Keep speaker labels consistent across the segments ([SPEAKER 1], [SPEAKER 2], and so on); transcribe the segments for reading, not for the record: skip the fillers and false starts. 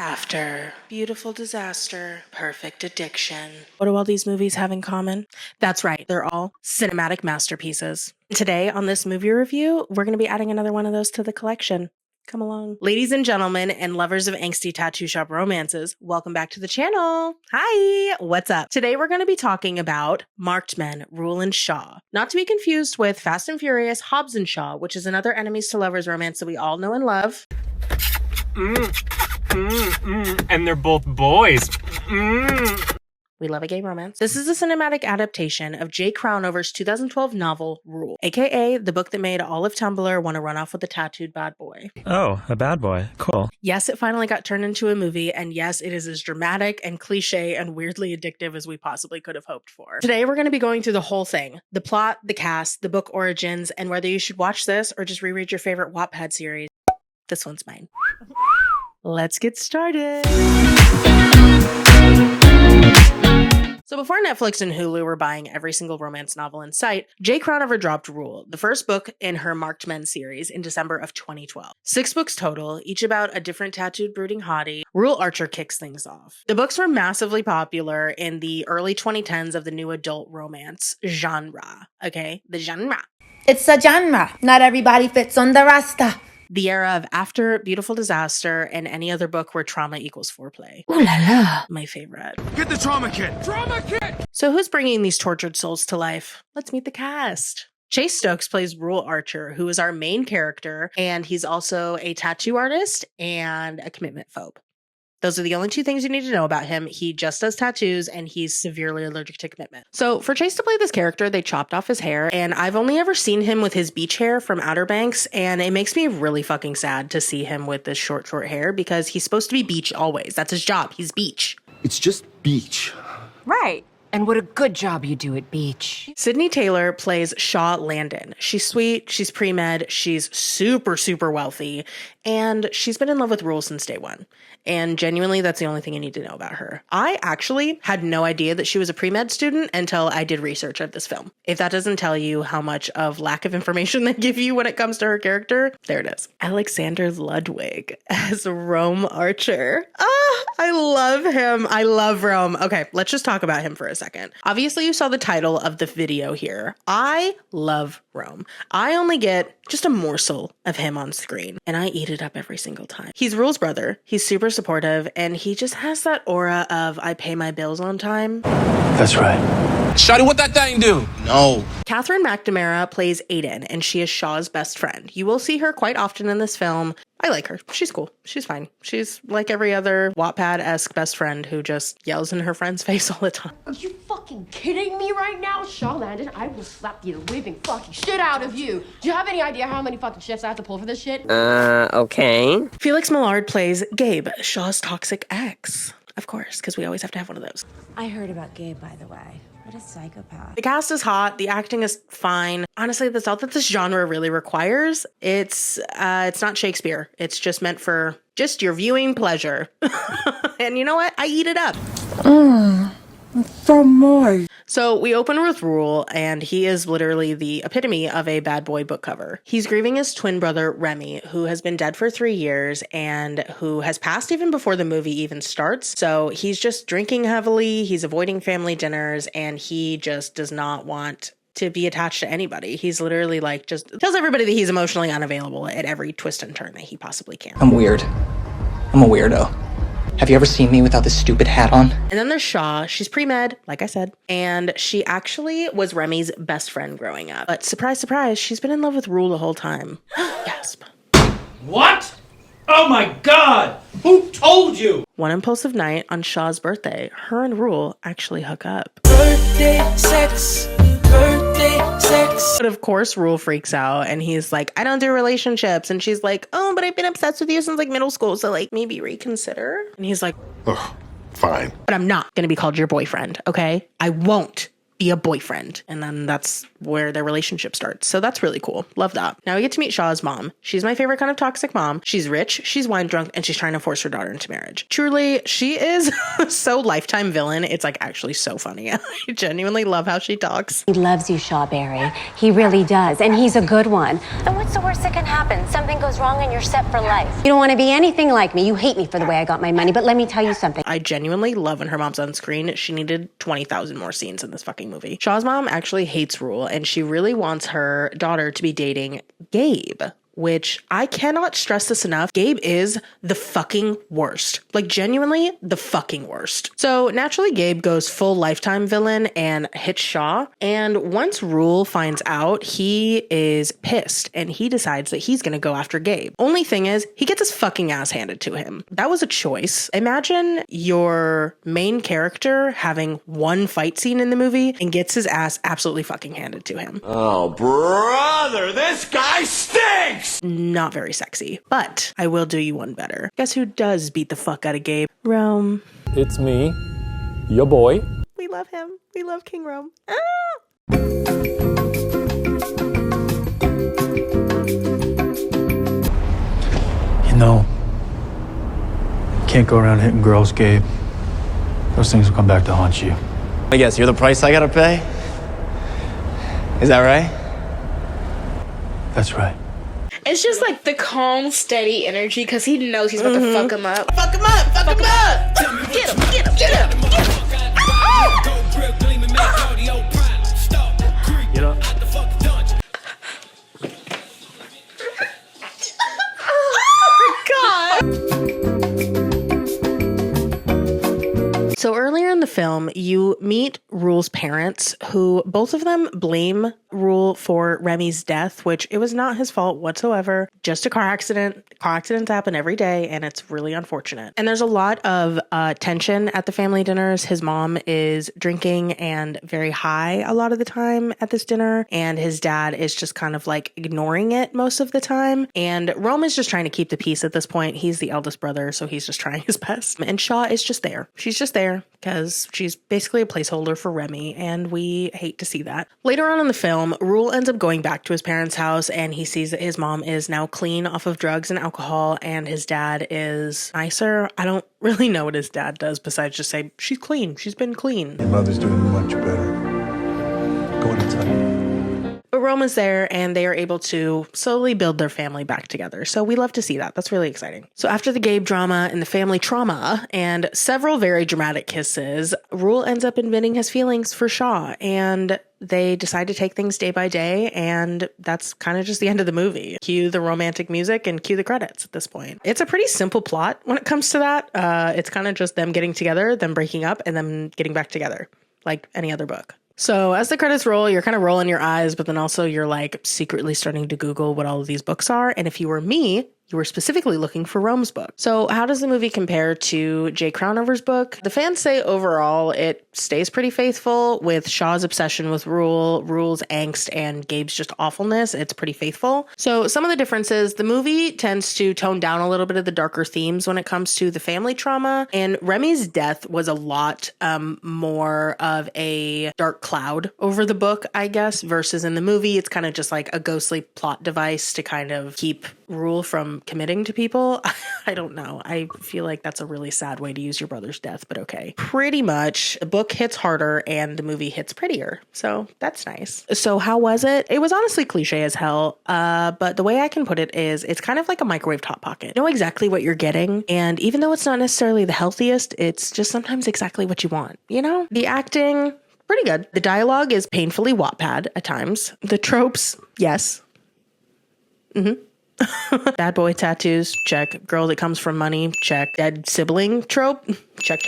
[SPEAKER 1] After, beautiful disaster, perfect addiction. What do all these movies have in common? That's right, they're all cinematic masterpieces. Today on this movie review, we're going to be adding another one of those to the collection. Come along. Ladies and gentlemen, and lovers of angsty tattoo shop romances, welcome back to the channel. Hi, what's up? Today we're going to be talking about Marked Men, Rule and Shaw. Not to be confused with Fast and Furious, Hobbs and Shaw, which is another enemies to lovers romance that we all know and love.
[SPEAKER 2] And they're both boys.
[SPEAKER 1] We love a gay romance. This is a cinematic adaptation of Jay Crownover's 2012 novel, Rule, aka the book that made all of Tumblr want to run off with a tattooed bad boy.
[SPEAKER 2] Oh, a bad boy. Cool.
[SPEAKER 1] Yes, it finally got turned into a movie, and yes, it is as dramatic and cliche and weirdly addictive as we possibly could have hoped for. Today, we're going to be going through the whole thing. The plot, the cast, the book origins, and whether you should watch this or just reread your favorite Wattpad series. This one's mine. Let's get started. So before Netflix and Hulu were buying every single romance novel in sight, Jay Crownover dropped Rule, the first book in her Marked Men series, in December of 2012. 6 books total, each about a different tattooed brooding hottie. Rule Archer kicks things off. The books were massively popular in the early 2010s of the new adult romance genre. Okay, the genre.
[SPEAKER 3] It's a genre. Not everybody fits on the roster.
[SPEAKER 1] The era of After, Beautiful Disaster, and any other book where trauma equals foreplay.
[SPEAKER 3] Ooh la la.
[SPEAKER 1] My favorite.
[SPEAKER 4] Get the trauma kit! Trauma kit!
[SPEAKER 1] So who's bringing these tortured souls to life? Let's meet the cast. Chase Stokes plays Rule Archer, who is our main character, and he's also a tattoo artist and a commitment phobe. Those are the only 2 things you need to know about him. He just does tattoos and he's severely allergic to commitment. So for Chase to play this character, they chopped off his hair, and I've only ever seen him with his beach hair from Outer Banks, and it makes me really fucking sad to see him with this short hair because he's supposed to be beach always. That's his job. He's beach.
[SPEAKER 4] It's just beach.
[SPEAKER 5] Right. And what a good job you do at beach.
[SPEAKER 1] Sydney Taylor plays Shaw Landon. She's sweet, she's pre-med, she's super wealthy, and she's been in love with Rule since day one. And genuinely, that's the only thing you need to know about her. I actually had no idea that she was a pre-med student until I did research of this film. If that doesn't tell you how much of lack of information they give you when it comes to her character, there it is. Alexander Ludwig as Rome Archer. I love him. I love Rome. Okay, let's just talk about him for a second. Obviously, you saw the title of the video here. I love Rome. I only get just a morsel of him on screen, and I eat it up every single time. He's Rule's brother. He's super supportive, and he just has that aura of I pay my bills on time.
[SPEAKER 4] That's right. Shawty, what that thing do? No.
[SPEAKER 1] Catherine McNamara plays Aiden, and she is Shaw's best friend. You will see her quite often in this film. I like her. She's cool. She's fine. She's like every other Wattpad-esque best friend who just yells in her friend's face all the time.
[SPEAKER 6] Are you fucking kidding me right now? Shaw Landon, I will slap the living fucking shit out of you. Do you have any idea how many fucking shifts I have to pull for this shit?
[SPEAKER 5] Okay.
[SPEAKER 1] Felix Millard plays Gabe, Shaw's toxic ex. Of course, because we always have to have one of those.
[SPEAKER 3] I heard about Gabe, by the way. What a psychopath.
[SPEAKER 1] The cast is hot. The acting is fine. Honestly, that's all that this genre really requires. It's not Shakespeare. It's just meant for just your viewing pleasure. And you know what? I eat it up.
[SPEAKER 3] For more.
[SPEAKER 1] So we open with Rule, and he is literally the epitome of a bad boy book cover. He's grieving his twin brother, Remy, who has been dead for 3 years and who has passed even before the movie even starts. So he's just drinking heavily, he's avoiding family dinners, and he just does not want to be attached to anybody. He's literally like just tells everybody that he's emotionally unavailable at every twist and turn that he possibly can.
[SPEAKER 7] I'm weird. I'm a weirdo. Have you ever seen me without this stupid hat on?
[SPEAKER 1] And then there's Shaw. She's pre-med, like I said, and she actually was Remy's best friend growing up. But surprise, surprise, she's been in love with Rule the whole time. Gasp.
[SPEAKER 8] What? Oh my God! Who told you?
[SPEAKER 1] One impulsive night on Shaw's birthday, her and Rule actually hook up.
[SPEAKER 8] Birthday sex. Birthday sex.
[SPEAKER 1] But of course, Rule freaks out and he's like, I don't do relationships. And she's like, oh, but I've been obsessed with you since like middle school. So like maybe reconsider. And he's like,
[SPEAKER 4] Ugh, fine.
[SPEAKER 1] but I'm not going to be called your boyfriend. Okay. I won't be a boyfriend. And then that's where their relationship starts. So that's really cool. Love that. Now we get to meet Shaw's mom. She's my favorite kind of toxic mom. She's rich, she's wine drunk, and she's trying to force her daughter into marriage. Truly, she is so Lifetime villain. It's like actually so funny. I genuinely love how she talks.
[SPEAKER 9] He loves you, Shawberry. He really does, and he's a good one. And what's the worst that can happen? Something goes wrong and you're set for life. You don't want to be anything like me. You hate me for the way I got my money, but let me tell you something.
[SPEAKER 1] I genuinely love when her mom's on screen. She needed 20,000 more scenes in this fucking movie. Shaw's mom actually hates Rule, and she really wants her daughter to be dating Gabe, which I cannot stress this enough. Gabe is the fucking worst. Like, genuinely the fucking worst. So naturally, Gabe goes full Lifetime villain and hits Shaw. And once Rule finds out, he is pissed and he decides that he's going to go after Gabe. Only thing is, he gets his fucking ass handed to him. That was a choice. Imagine your main character having one fight scene in the movie and gets his ass absolutely fucking handed to him.
[SPEAKER 4] Oh, brother, this guy stinks!
[SPEAKER 1] Not very sexy, but I will do you one better. Guess who does beat the fuck out of Gabe? Rome.
[SPEAKER 2] It's me, your boy.
[SPEAKER 1] We love him. We love King Rome. Ah!
[SPEAKER 10] You know, can't go around hitting girls, Gabe. Those things will come back to haunt you.
[SPEAKER 7] I guess you're the price I gotta pay? Is that right?
[SPEAKER 10] That's right.
[SPEAKER 1] It's just like the calm, steady energy because he knows he's about to fuck him up. Fuck him up! Fuck him up! Get him! Get him! Get him! Get him!
[SPEAKER 10] You know,
[SPEAKER 1] So earlier in the film, you meet Rule's parents, who both of them blame Rule for Remy's death, which it was not his fault whatsoever. Just a car accident. Car accidents happen every day, and it's really unfortunate. And there's a lot of tension at the family dinners. His mom is drinking and very high a lot of the time at this dinner, and his dad is just kind of like ignoring it most of the time. And Rome is just trying to keep the peace at this point. He's the eldest brother, so he's just trying his best. And Shaw is just there. She's just there because she's basically a placeholder for Remy, and we hate to see that. Later on in the film, Rule ends up going back to his parents' house, and he sees that his mom is now clean off of drugs and alcohol, and his dad is nicer. I don't really know what his dad does besides just say, she's clean. She's been clean.
[SPEAKER 10] your mother's doing much better. Go on and tell you.
[SPEAKER 1] But Rome is there, and they are able to slowly build their family back together. So we love to see that. That's really exciting. So after the Gabe drama and the family trauma and several very dramatic kisses, Rule ends up admitting his feelings for Shaw, and they decide to take things day by day, and that's kind of just the end of the movie. Cue the romantic music and cue the credits at this point. It's a pretty simple plot when it comes to that. It's kind of just them getting together, them breaking up, and them getting back together, like any other book. So as the credits roll, you're kind of rolling your eyes, but then also you're like secretly starting to Google what all of these books are. And if you were me, you were specifically looking for Rome's book. So how does the movie compare to Jay Crownover's book? The fans say overall it stays pretty faithful with Shaw's obsession with Rule, Rule's angst, and Gabe's just awfulness. It's pretty faithful. So some of the differences, the movie tends to tone down a little bit of the darker themes when it comes to the family trauma. And Remy's death was a lot more of a dark cloud over the book, I guess, versus in the movie, it's kind of just like a ghostly plot device to kind of keep Rule from committing to people. I don't know. I feel like that's a really sad way to use your brother's death, but okay. Pretty much the book hits harder and the movie hits prettier. So that's nice. So how was it? It was honestly cliche as hell. But the way I can put it is it's kind of like a microwave Hot Pocket. You know exactly what you're getting. And even though it's not necessarily the healthiest, it's just sometimes exactly what you want. You know, the acting, pretty good. The dialogue is painfully Wattpad at times. The tropes, yes. Bad boy tattoos, check. Girl that comes from money, check. Dead sibling trope, check.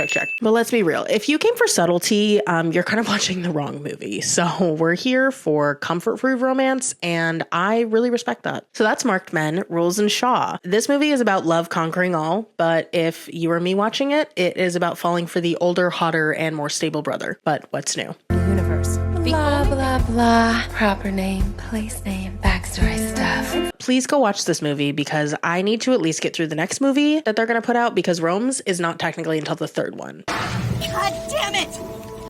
[SPEAKER 1] But let's be real. If you came for subtlety, you're kind of watching the wrong movie. So we're here for comfort food romance, and I really respect that. So that's Marked Men, Rules, and Shaw. This movie is about love conquering all, but if you or me watching it, it is about falling for the older, hotter, and more stable brother. But what's new?
[SPEAKER 5] Universe.
[SPEAKER 3] Blah, blah, blah. Proper name, place name, backstory stuff.
[SPEAKER 1] Please go watch this movie because I need to at least get through the next movie that they're going to put out because Rome's is not technically until the third one.
[SPEAKER 3] God damn it!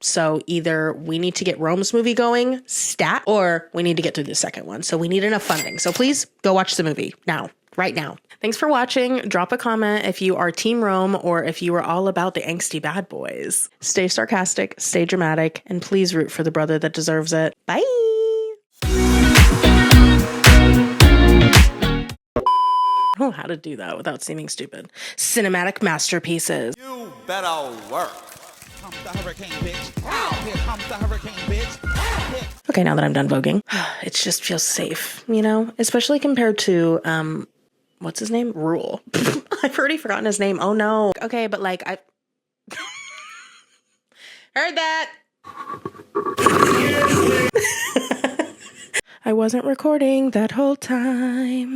[SPEAKER 1] So either we need to get Rome's movie going, stat, or we need to get through the second one. So we need enough funding. So please go watch the movie now, right now. Thanks for watching. Drop a comment if you are Team Rome or if you are all about the angsty bad boys. Stay sarcastic, stay dramatic, and please root for the brother that deserves it. Bye. Oh, how to do that without seeming stupid. Cinematic masterpieces.
[SPEAKER 11] You better work. Comes the hurricane, bitch. Here comes the hurricane, bitch.
[SPEAKER 1] Okay, now that I'm done voguing, it just feels safe, you know? Especially compared to, what's his name? Rule. I've already forgotten his name. Oh no. Okay, but like, I heard that. I wasn't recording that whole time.